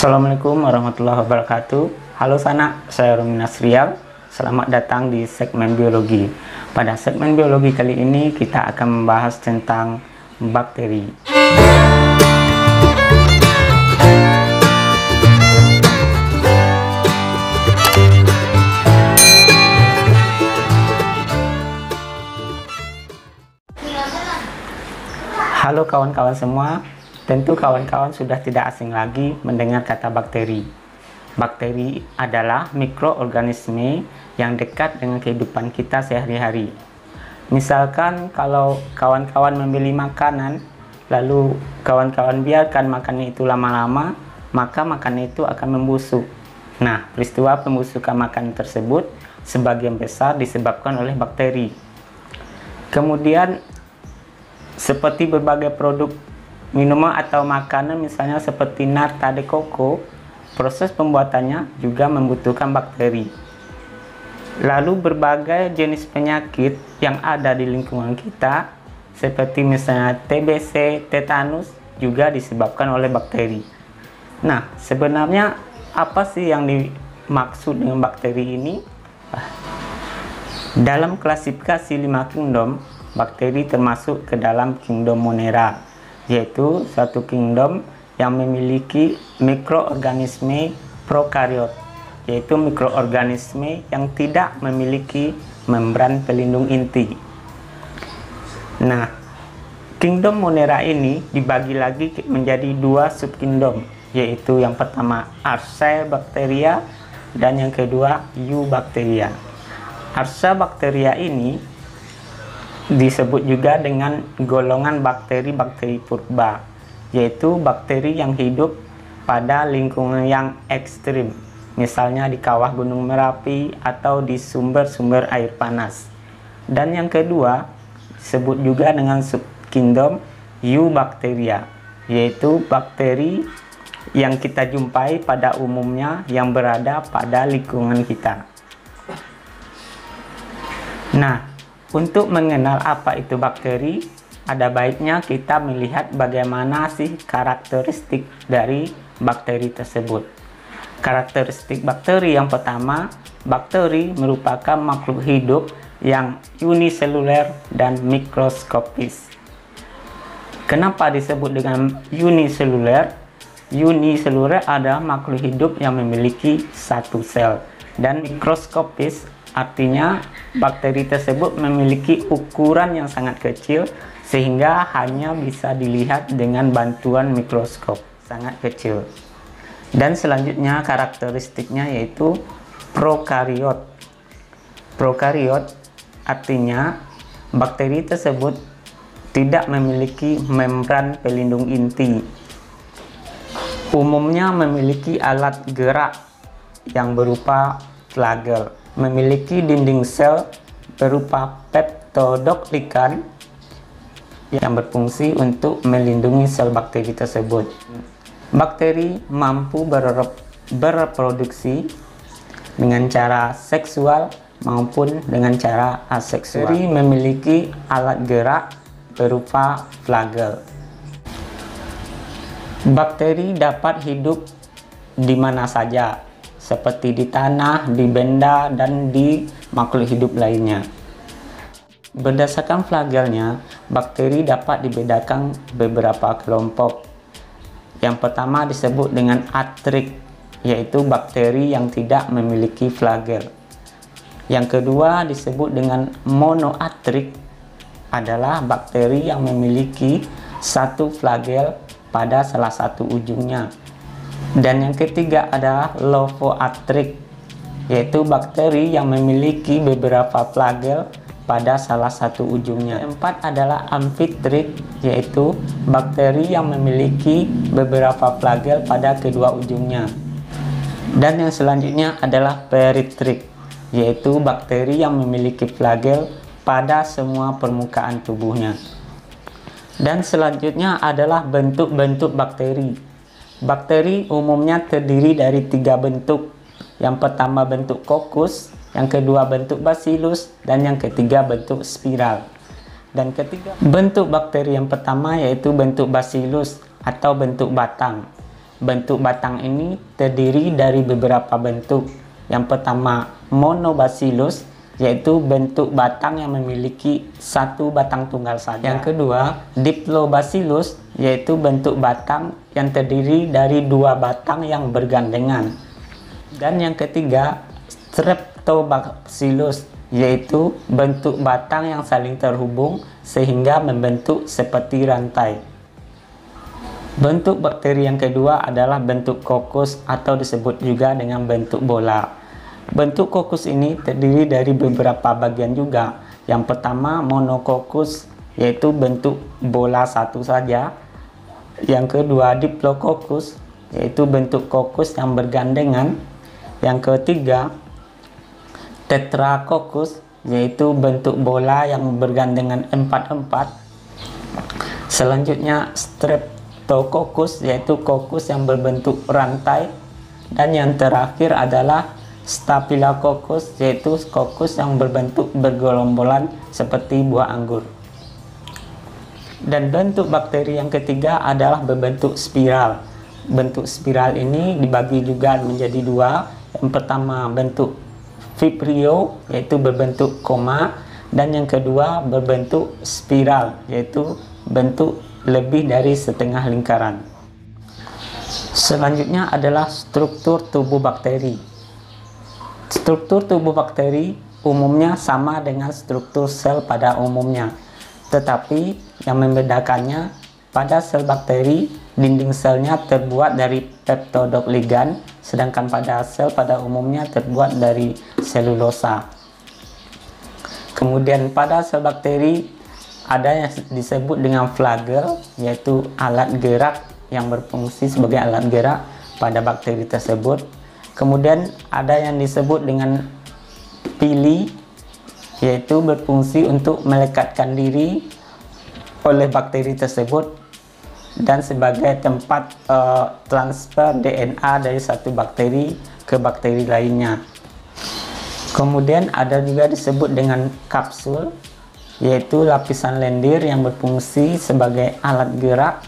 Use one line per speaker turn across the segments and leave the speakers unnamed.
Assalamualaikum warahmatullahi wabarakatuh. Halo sanak, saya Romi Nasrial. Selamat datang di segmen biologi. Pada segmen biologi kali ini kita akan membahas tentang bakteri. Halo kawan-kawan semua, tentu kawan-kawan sudah tidak asing lagi mendengar kata bakteri. Bakteri adalah mikroorganisme yang dekat dengan kehidupan kita sehari-hari. Misalkan kalau kawan-kawan membeli makanan, lalu kawan-kawan biarkan makanan itu lama-lama, maka makanan itu akan membusuk. Nah, peristiwa pembusukan makanan tersebut sebagian besar disebabkan oleh bakteri. Kemudian seperti berbagai produk minuman atau makanan, misalnya seperti nata de coco, proses pembuatannya juga membutuhkan bakteri. Lalu berbagai jenis penyakit yang ada di lingkungan kita, seperti misalnya TBC, tetanus, juga disebabkan oleh bakteri. Nah, sebenarnya apa sih yang dimaksud dengan bakteri ini? Dalam klasifikasi 5 kingdom, bakteri termasuk ke dalam kingdom Monera, yaitu satu kingdom yang memiliki mikroorganisme prokariot, yaitu mikroorganisme yang tidak memiliki membran pelindung inti. Nah, kingdom Monera ini dibagi lagi menjadi 2 subkingdom, yaitu yang pertama Archaebacteria dan yang kedua Eubacteria. Archaebacteria ini disebut juga dengan golongan bakteri-bakteri purba, yaitu bakteri yang hidup pada lingkungan yang ekstrim, misalnya di kawah Gunung Merapi atau di sumber-sumber air panas. Dan yang kedua disebut juga dengan subkingdom Eubacteria, yaitu bakteri yang kita jumpai pada umumnya yang berada pada lingkungan kita. Nah, untuk mengenal apa itu bakteri, ada baiknya kita melihat bagaimana sih karakteristik dari bakteri tersebut. Karakteristik bakteri yang pertama, bakteri merupakan makhluk hidup yang uniseluler dan mikroskopis. Kenapa disebut dengan uniseluler? Uniseluler adalah makhluk hidup yang memiliki satu sel, dan mikroskopis artinya bakteri tersebut memiliki ukuran yang sangat kecil sehingga hanya bisa dilihat dengan bantuan mikroskop sangat kecil. Dan selanjutnya karakteristiknya yaitu prokariot. Prokariot artinya bakteri tersebut tidak memiliki membran pelindung inti. Umumnya memiliki alat gerak yang berupa flagel, memiliki dinding sel berupa peptidoglycan yang berfungsi untuk melindungi sel bakteri tersebut. Bakteri mampu bereproduksi dengan cara seksual maupun dengan cara aseksual. Bakteri memiliki alat gerak berupa flagel. Bakteri dapat hidup di mana saja, seperti di tanah, di benda, dan di makhluk hidup lainnya. Berdasarkan flagelnya, bakteri dapat dibedakan beberapa kelompok. Yang pertama disebut dengan atrik, yaitu bakteri yang tidak memiliki flagel. Yang kedua disebut dengan monoatrik, adalah bakteri yang memiliki satu flagel pada salah satu ujungnya. Dan yang ketiga adalah lofoatrik, yaitu bakteri yang memiliki beberapa flagel pada salah satu ujungnya. Yang keempat adalah amfitrik, yaitu bakteri yang memiliki beberapa flagel pada kedua ujungnya. Dan yang selanjutnya adalah peritrik, yaitu bakteri yang memiliki flagel pada semua permukaan tubuhnya. Dan selanjutnya adalah bentuk-bentuk bakteri. Bakteri umumnya terdiri dari 3 bentuk. Yang pertama bentuk kokus, yang kedua bentuk bacillus, dan yang ketiga bentuk spiral. Dan ketiga bentuk bakteri yang pertama yaitu bentuk bacillus atau bentuk batang. bentuk batang ini terdiri dari beberapa bentuk. Yang pertama, monobacillus, yaitu bentuk batang yang memiliki satu batang tunggal saja. Yang kedua, diplobacillus, yaitu bentuk batang yang terdiri dari dua batang yang bergandengan. Dan yang ketiga, streptobacillus, yaitu bentuk batang yang saling terhubung sehingga membentuk seperti rantai. Bentuk bakteri yang kedua adalah bentuk kokus atau disebut juga dengan bentuk bola. Bentuk kokus ini terdiri dari beberapa bagian juga. Yang pertama, monokokus, yaitu bentuk bola satu saja. Yang kedua, diplokokus, yaitu bentuk kokus yang bergandengan. Yang ketiga, tetrakokus, yaitu bentuk bola yang bergandengan 4-4. Selanjutnya, streptokokus, yaitu kokus yang berbentuk rantai. Dan yang terakhir adalah Staphylococcus, yaitu kokus yang berbentuk bergelombolan seperti buah anggur. Dan bentuk bakteri yang ketiga adalah berbentuk spiral. Bentuk spiral ini dibagi juga menjadi dua. Yang pertama bentuk vibrio, yaitu berbentuk koma, dan yang kedua berbentuk spiral, yaitu bentuk lebih dari setengah lingkaran. Selanjutnya adalah struktur tubuh bakteri. Struktur tubuh bakteri umumnya sama dengan struktur sel pada umumnya, tetapi yang membedakannya, pada sel bakteri dinding selnya terbuat dari peptidogligan, sedangkan pada sel pada umumnya terbuat dari selulosa. Kemudian pada sel bakteri ada yang disebut dengan flagel, yaitu alat gerak yang berfungsi sebagai alat gerak pada bakteri tersebut. Kemudian ada yang disebut dengan pili, yaitu berfungsi untuk melekatkan diri oleh bakteri tersebut dan sebagai tempat transfer DNA dari satu bakteri ke bakteri lainnya. Kemudian ada juga disebut dengan kapsul, yaitu lapisan lendir yang berfungsi sebagai alat gerak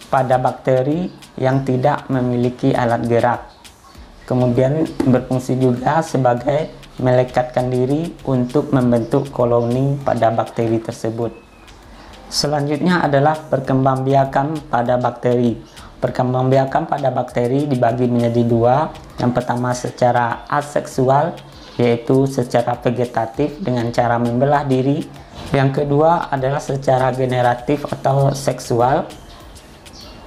pada bakteri yang tidak memiliki alat gerak. Kemudian berfungsi juga sebagai melekatkan diri untuk membentuk koloni pada bakteri tersebut. Selanjutnya adalah perkembangbiakan pada bakteri. Perkembangbiakan pada bakteri dibagi menjadi dua. Yang pertama secara aseksual, yaitu secara vegetatif dengan cara membelah diri. Yang kedua adalah secara generatif atau seksual,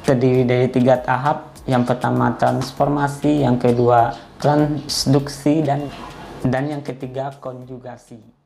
terdiri dari 3 tahap. Yang pertama transformasi, yang kedua transduksi, dan yang ketiga konjugasi.